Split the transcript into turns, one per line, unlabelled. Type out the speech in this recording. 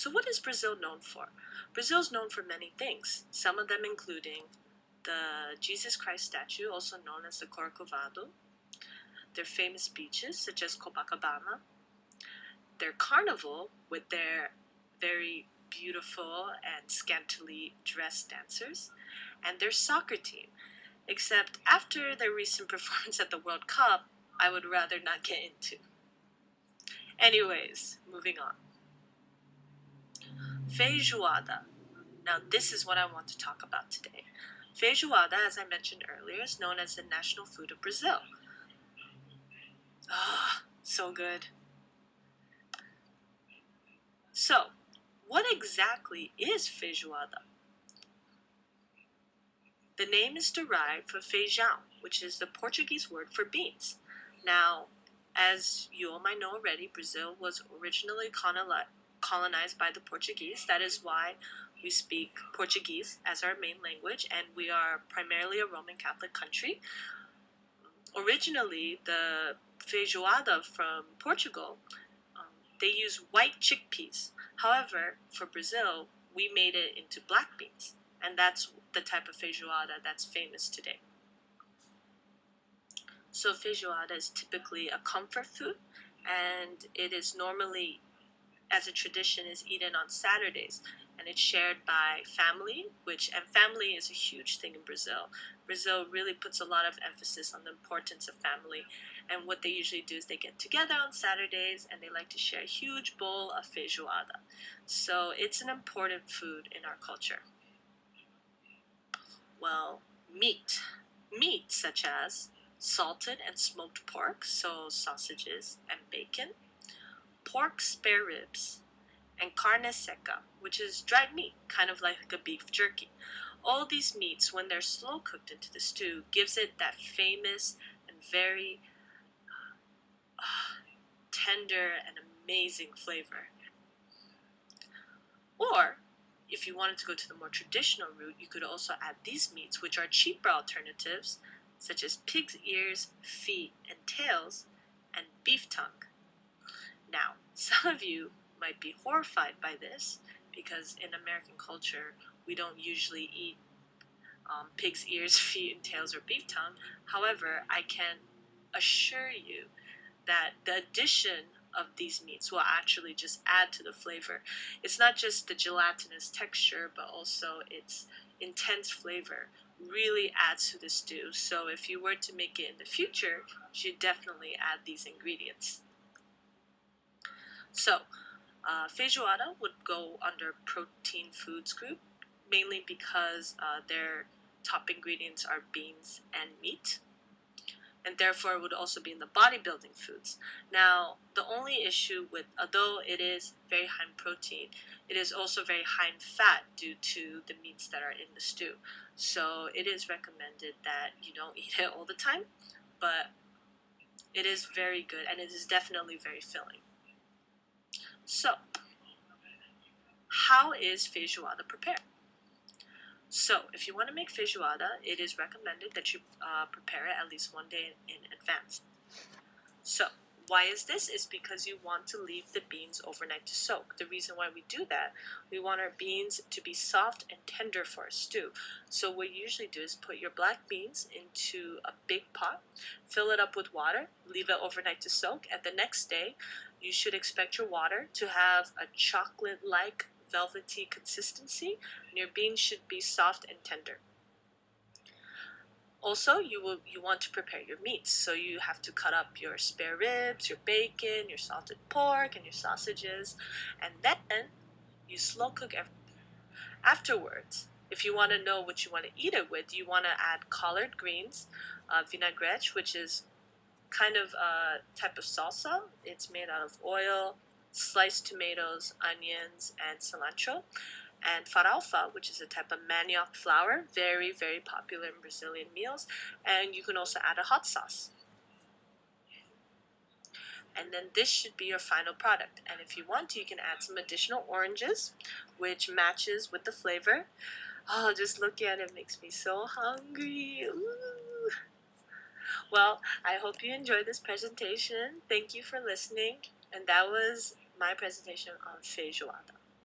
So what is Brazil known for? Brazil is known for many things, some of them including the Jesus Christ statue, also known as the Corcovado, their famous beaches such as Copacabana, their carnival with their very beautiful and scantily dressed dancers, and their soccer team. Except after their recent performance at the World Cup, I would rather not get into. Anyways, moving on. Feijoada. Now this is what I want to talk about today. Feijoada, as I mentioned earlier, is known as the national food of Brazil. Ah, so good. So, what exactly is feijoada? The name is derived from feijão, which is the Portuguese word for beans. Now, as you all might know already, Brazil was originally colonized by the Portuguese. That is why we speak Portuguese as our main language, and we are primarily a Roman Catholic country. Originally, the feijoada from Portugal, they use white chickpeas. However, for Brazil, we made it into black beans, and that's the type of feijoada that's famous today. So feijoada is typically a comfort food, and it is normally, as a tradition, is eaten on Saturdays, and it's shared by family, and family is a huge thing in Brazil. Brazil really puts a lot of emphasis on the importance of family, and what they usually do is they get together on Saturdays and they like to share a huge bowl of feijoada. So it's an important food in our culture. Well, meat such as salted and smoked pork, so sausages and bacon, pork spare ribs, and carne seca, which is dried meat, kind of like a beef jerky. All these meats, when they're slow cooked into the stew, gives it that famous and very tender and amazing flavor. Or, if you wanted to go to the more traditional route, you could also add these meats, which are cheaper alternatives, such as pig's ears, feet, and tails, and beef tongue. Now, some of you might be horrified by this, because in American culture, we don't usually eat pig's ears, feet, and tails, or beef tongue. However, I can assure you that the addition of these meats will actually just add to the flavor. It's not just the gelatinous texture, but also its intense flavor really adds to the stew. So if you were to make it in the future, you should definitely add these ingredients. So, feijoada would go under protein foods group, mainly because their top ingredients are beans and meat, and therefore it would also be in the bodybuilding foods. Now, the only issue with, although it is very high in protein, it is also very high in fat due to the meats that are in the stew. So it is recommended that you don't eat it all the time, but it is very good and it is definitely very filling. So, how is feijoada prepared? So, if you want to make feijoada, it is recommended that you prepare it at least one day in advance. So, why is this? Is because you want to leave the beans overnight to soak. The reason why we do that, we want our beans to be soft and tender for a stew. So what you usually do is put your black beans into a big pot, fill it up with water, leave it overnight to soak, and the next day you should expect your water to have a chocolate-like velvety consistency, and your beans should be soft and tender. Also, you want to prepare your meats, so you have to cut up your spare ribs, your bacon, your salted pork, and your sausages, and then you slow cook afterwards. If you want to know what you want to eat it with, you want to add collard greens, vinaigrette, which is kind of a type of salsa. It's made out of oil, sliced tomatoes, onions, and cilantro. And farofa, which is a type of manioc flour, very, very popular in Brazilian meals. And you can also add a hot sauce. And then this should be your final product. And if you want to, you can add some additional oranges, which matches with the flavor. Oh, just looking at it makes me so hungry. Ooh. Well, I hope you enjoyed this presentation. Thank you for listening. And that was my presentation on feijoada.